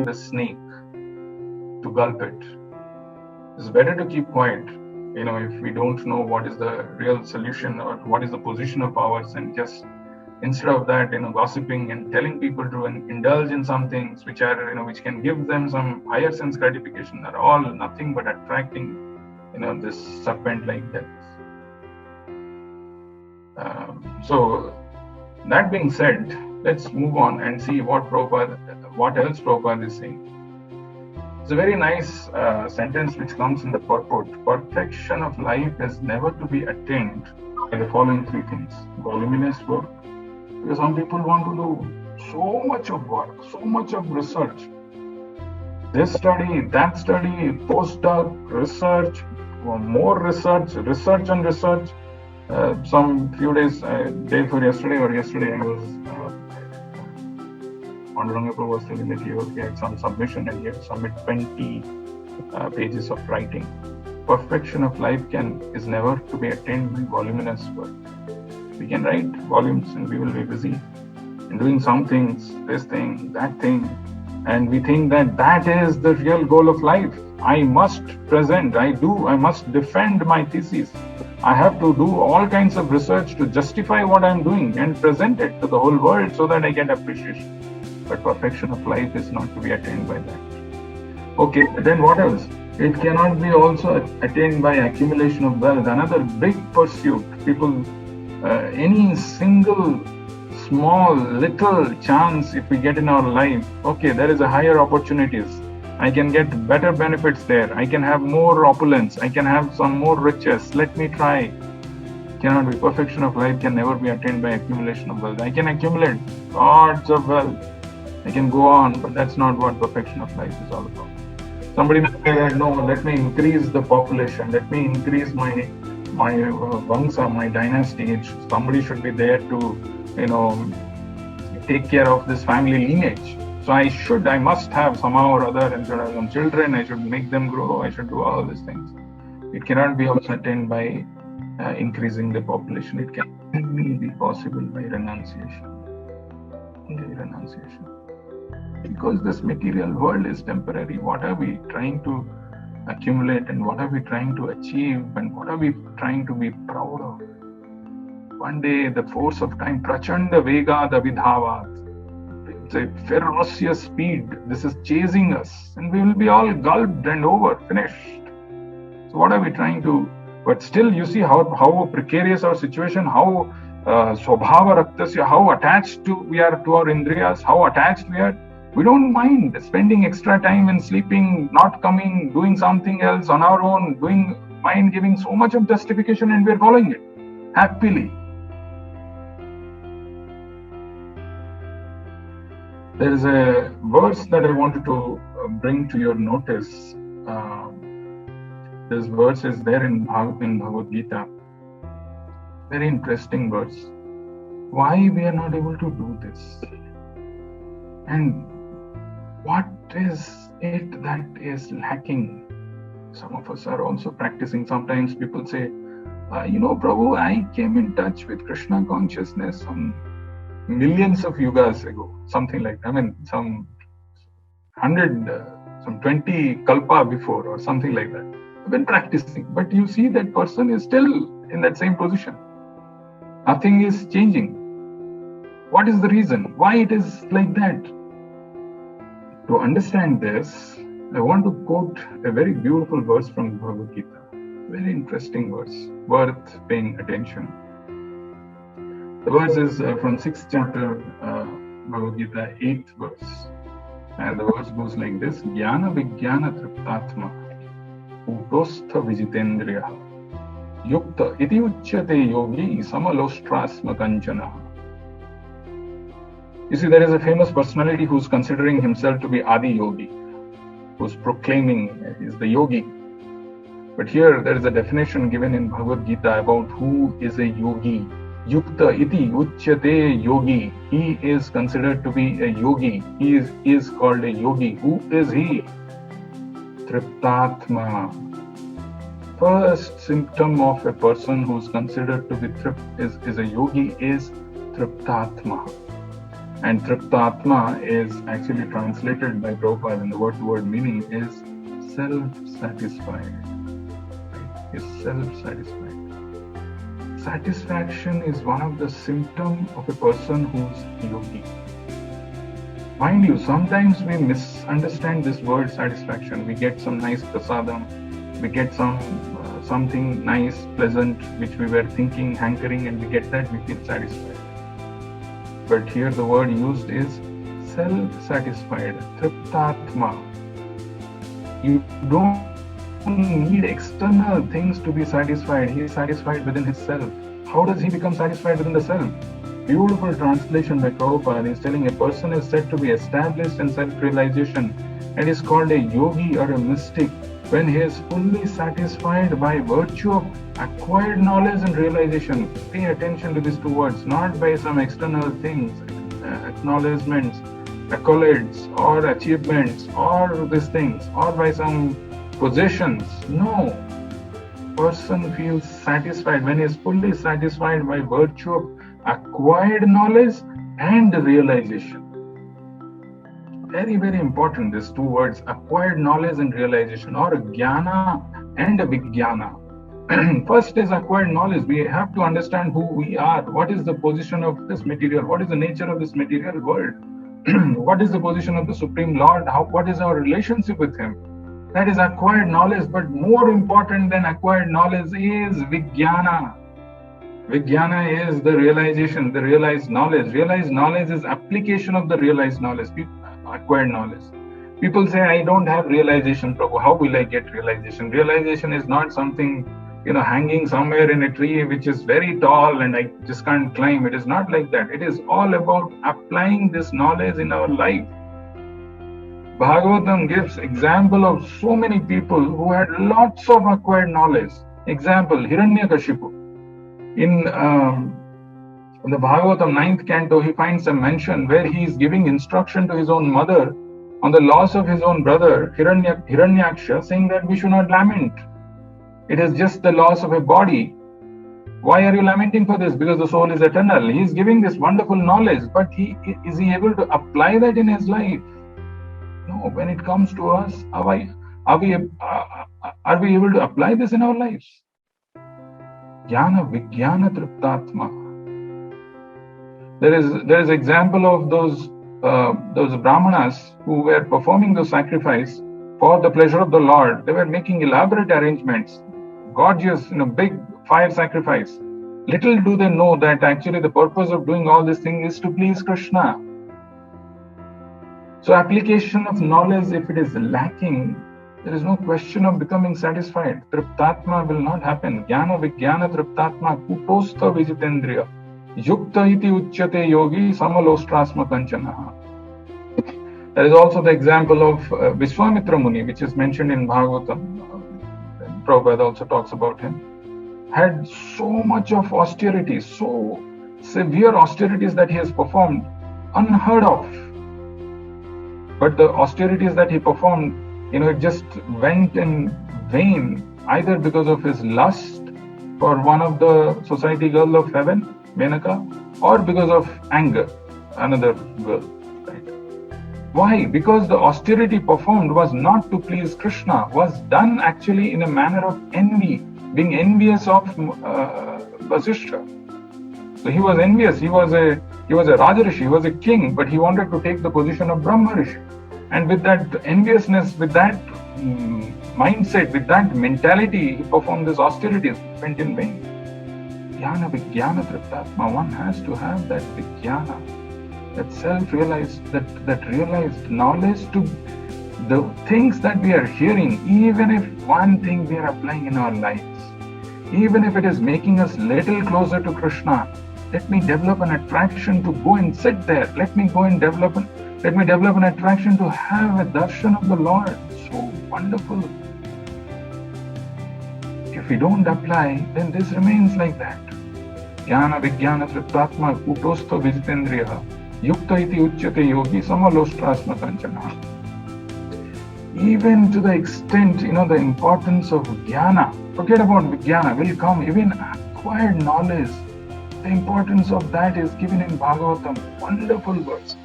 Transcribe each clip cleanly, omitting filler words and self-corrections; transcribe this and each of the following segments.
the snake to gulp it. It's better to keep quiet, if we don't know what is the real solution or what is the position of ours, and just instead of that, gossiping and telling people to indulge in some things which are, which can give them some higher sense gratification, are all nothing but attracting, this serpent-like death. So that being said, let's move on and see what else Prabhupada is saying. It's a very nice sentence which comes in the purport. Perfection of life is never to be attained by the following three things. Voluminous work, because some people want to do so much of work, so much of research. This study, that study, postdoc, research, more research and research. Some few days, day before yesterday, I was, Prabhu was telling that he had some submission and he had to submit 20 pages of writing. Perfection of life is never to be attained by voluminous work. We can write volumes and we will be busy in doing some things, this thing, that thing, and we think that is the real goal of life. I must present, I must defend my thesis. I have to do all kinds of research to justify what I'm doing and present it to the whole world so that I get appreciation. But perfection of life is not to be attained by that. Okay, then what else? It cannot be also attained by accumulation of wealth. Another big pursuit. People, any single small little chance if we get in our life, okay, there is a higher opportunities. I can get better benefits there. I can have more opulence. I can have some more riches. Let me try. Cannot be. Perfection of life can never be attained by accumulation of wealth. I can accumulate lots of wealth. I can go on, but that's not what perfection of life is all about. Somebody may say, no, let me increase the population. Let me increase my vamsa, my dynasty. Somebody should be there to, take care of this family lineage. So I must have somehow or other, and should have some children, I should make them grow, I should do all these things. It cannot be also attained by increasing the population. It can only be possible by renunciation. Only renunciation. Because this material world is temporary. What are we trying to accumulate, and what are we trying to achieve, and what are we trying to be proud of? One day the force of time, prachanda vegad abhidhavat. It's a ferocious speed. This is chasing us, and we will be all gulped and over, finished. So what are we trying to? But still, you see how precarious our situation, how swabhava raktasya, how attached we are to our indriyas, how attached we are. We don't mind spending extra time in sleeping, not coming, doing something else on our own, mind giving so much of justification, and we're following it happily. There is a verse that I wanted to bring to your notice. This verse is there in Bhagavad Gita. Very interesting verse. Why we are not able to do this? And what is it that is lacking? Some of us are also practicing. Sometimes people say, Prabhu, I came in touch with Krishna consciousness some millions of yugas ago, something like that. I mean, some 20 kalpa before, or something like that. I've been practicing, but you see that person is still in that same position. Nothing is changing. What is the reason? Why it is like that? To understand this, I want to quote a very beautiful verse from Bhagavad Gita. Very interesting verse, worth paying attention. The verse is from 6th chapter, Bhagavad Gita, 8th verse. And the verse goes like this: Jnana Vijnana Triptatma Utostha Vijitendriya Yukta Iti Uchyate Yogi Samalostrasma Kanchana. You see, there is a famous personality who's considering himself to be Adi Yogi, who's proclaiming he's the yogi. But here there is a definition given in Bhagavad Gita about who is a yogi. Yukta iti uchyate yogi. He is considered to be a yogi. He is called a yogi. Who is he? Triptatma. First symptom of a person who is considered to be is a yogi is Triptatma. And Triptatma is actually translated by Prabhupada, and the word-to-word meaning is self-satisfied. Right? Is self-satisfied. Satisfaction is one of the symptoms of a person who's yogi. Mind you, sometimes we misunderstand this word satisfaction. We get some nice prasadam, we get something nice, pleasant, which we were thinking, hankering, and we get that, we feel satisfied. But here the word used is self-satisfied, triptatma. You don't need external things to be satisfied. He is satisfied within his self. How does he become satisfied within the self? Beautiful translation by Prabhupada is telling a person is said to be established in self-realization and is called a yogi or a mystic when he is fully satisfied by virtue of acquired knowledge and realization. Pay attention to these two words, not by some external things, acknowledgements, accolades or achievements or these things, or by some possessions. No. Person feels satisfied when he is fully satisfied by virtue of acquired knowledge and realization. Very, very important, these two words, acquired knowledge and realization, or jnana and vijnana. First is acquired knowledge. We have to understand who we are. What is the position of this material? What is the nature of this material world? What is the position of the Supreme Lord? What is our relationship with Him? That is acquired knowledge. But more important than acquired knowledge is vijnana. Vijnana is the realization, the realized knowledge. Realized knowledge is application of the realized knowledge, acquired knowledge. People say, I don't have realization, Prabhu. How will I get realization? Realization is not something, hanging somewhere in a tree which is very tall and I just can't climb. It is not like that. It is all about applying this knowledge in our life. Bhagavatam gives example of so many people who had lots of acquired knowledge. Example, Hiranyakashipu. In the Bhagavatam 9th canto, he finds a mention where he is giving instruction to his own mother on the loss of his own brother, Hiranyaksha, saying that we should not lament. It is just the loss of a body. Why are you lamenting for this? Because the soul is eternal. He is giving this wonderful knowledge, but is he able to apply that in his life? No. When it comes to us, are we able to apply this in our lives? Jnana vijnana triptatma. There is example of those brahmanas who were performing the sacrifice for the pleasure of the Lord. They were making elaborate arrangements, gorgeous, big fire sacrifice. Little do they know that actually the purpose of doing all this thing is to please Krishna. So application of knowledge, if it is lacking, there is no question of becoming satisfied. Triptatma will not happen. Jnana vijnana triptatma kutostha vijitendriya. Yukta iti uchyate yogi samalostrasma kanchanaha. There is also the example of Vishwamitra Muni, which is mentioned in Bhagavatam. Prabhupada also talks about him. Had so much of austerity, so severe austerities that he has performed, unheard of. But the austerities that he performed, it just went in vain, either because of his lust for one of the society girl of heaven, Menaka, or because of anger, another girl. Right? Why? Because the austerity performed was not to please Krishna, was done actually in a manner of envy, being envious of Vasishtha. So he was envious. He was a Rajarishi, he was a king, but he wanted to take the position of Brahmarishi. And with that enviousness, with that mindset, with that mentality, he performed this austerities, went in vain. Jnana vijnana triptatma. One has to have that vijnana, that self-realized, that realized knowledge to the things that we are hearing, even if one thing we are applying in our lives, even if it is making us little closer to Krishna. Let me develop an attraction to go and sit there. Let me develop an attraction to have a darshan of the Lord. So wonderful. If we don't apply, then this remains like that. Jnana vijnana triptatma kutostha vijitendriya yukta iti uchyate yogi samalostrasma kanchana. Even to the extent, the importance of jnana. Forget about vijnana, will come even acquired knowledge. The importance of that is given in Bhagavatam. Wonderful verse.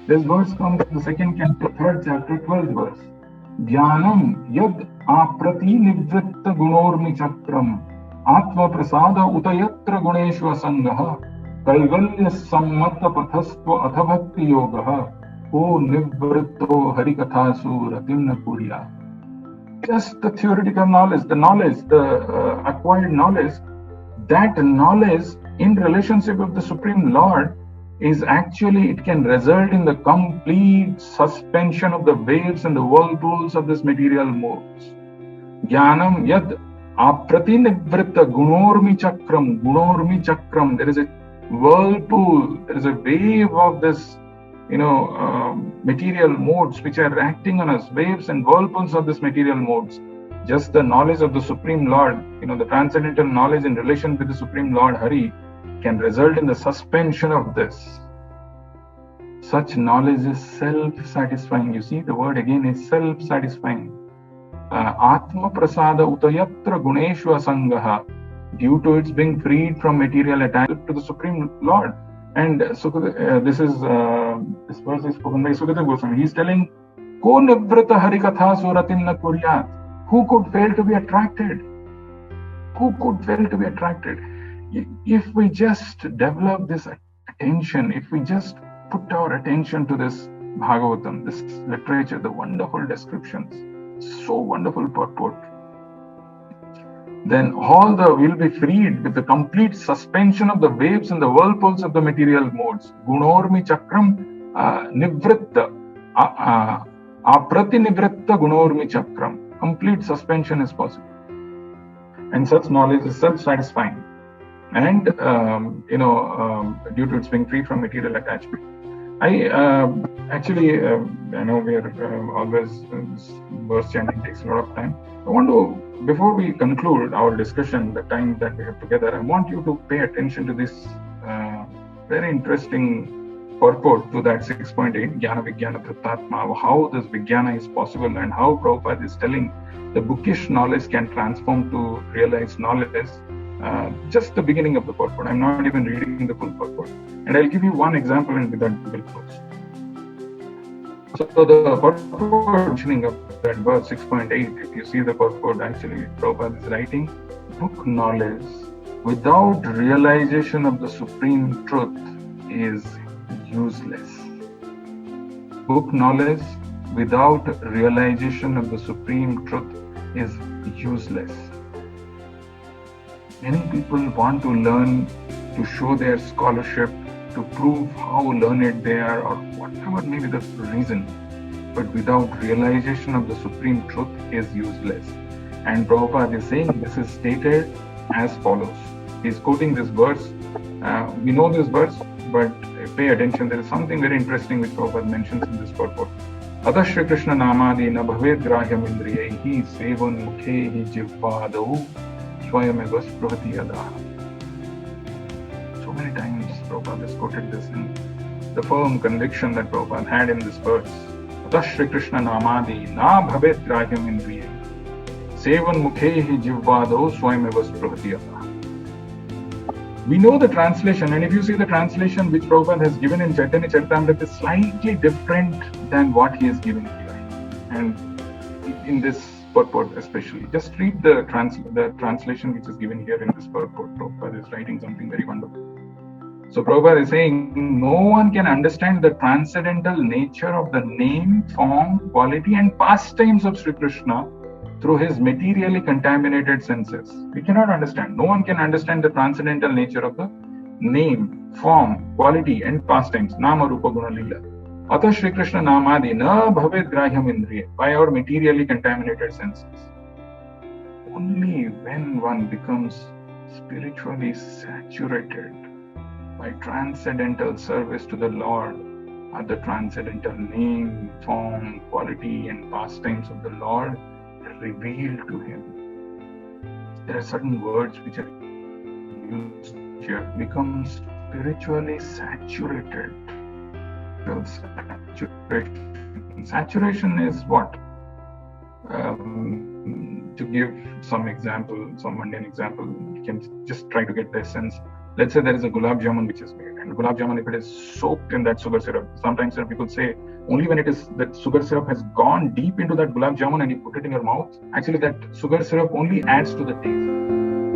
This verse comes in the second canto, 3rd chapter, 12th verse. Dhyanam yad aprati nivritta gunormi chakram atma prasada utayatra guneshva sangaha kaivalya sammata pathastva athabhakti yogaha o nivritto harikathasu ratimna kurya. Just the theoretical knowledge, the acquired knowledge, that knowledge in relationship with the Supreme Lord is actually, it can result in the complete suspension of the waves and the whirlpools of this material modes. Jnanam yad apratinivritta gunormi chakram, there is a whirlpool, there is a wave of this, material modes which are acting on us, waves and whirlpools of this material modes. Just the knowledge of the Supreme Lord, the transcendental knowledge in relation with the Supreme Lord Hari can result in the suspension of this. Such knowledge is self-satisfying. You see, the word again is self-satisfying. Atma prasada utayatra guneshva sangaha, due to its being freed from material attachment to the Supreme Lord. And this verse is spoken by Sukadeva Goswami. He is telling, Ko nivrata harikatha suratinna kuryat. Who could fail to be attracted? Who could fail to be attracted? If we just develop this attention, if we just put our attention to this Bhagavatam, this literature, the wonderful descriptions, so wonderful purport, then we'll be freed with the complete suspension of the waves and the whirlpools of the material modes. Gunormi chakram nivritta, aprati nivritta gunormi chakram. Complete suspension is possible. And such knowledge is self-satisfying. And, due to its being free from material attachment. I know we are always, verse chanting takes a lot of time. I want to, before we conclude our discussion, the time that we have together, I want you to pay attention to this very interesting purport to that 6.8, Jnana Vijnana Prattatma, how this Vijnana is possible and how Prabhupada is telling the bookish knowledge can transform to realized knowledge. Just the beginning of the purport. I'm not even reading the full purport. And I'll give you one example and with that we will close. So the purport mentioning of that verse 6.8, if you see the purport, actually Prabhupada is writing, book knowledge without realization of the supreme truth is useless. Book knowledge without realization of the supreme truth is useless. Many people want to learn to show their scholarship, to prove how learned they are, or whatever may be the reason, but without realization of the supreme truth is useless. And Prabhupada is saying this is stated as follows. He is quoting this verse. We know this verse, but pay attention. There is something very interesting which Prabhupada mentions in this purport. Atah Shri Krishna namadi na bhavet grahyam indriyehi sevan mukhehi jivvadau swayameva sprahati yadaha. So many times Prabhupada has quoted this in the firm conviction that Prabhupada had in this verse. Atah Shri Krishna namadi na bhavet grahyam indriyehi sevan mukhehi jivvadau swayameva sprahati yadaha. We know the translation, and if you see the translation which Prabhupada has given in Chaitanya Charitamrita is slightly different than what he has given here. And in this purport especially, just read the translation which is given here in this purport. Prabhupada is writing something very wonderful. So Prabhupada is saying, no one can understand the transcendental nature of the name, form, quality and pastimes of Sri Krishna through his materially contaminated senses. We cannot understand. No one can understand the transcendental nature of the name, form, quality and pastimes. Nama Rupa Guna Leela. Atha Shri Krishna Namadi na bhavet grahyam indriye, by our materially contaminated senses. Only when one becomes spiritually saturated by transcendental service to the Lord are the transcendental name, form, quality and pastimes of the Lord revealed to him. There are certain words which are used here. Become spiritually saturated. Saturation is what? To give some example, some mundane example, you can just try to get the sense. Let's say there is a gulab jamun which is made, and gulab jamun, if it is soaked in that sugar syrup, sometimes people say only when it is that sugar syrup has gone deep into that gulab jamun and you put it in your mouth, actually that sugar syrup only adds to the taste.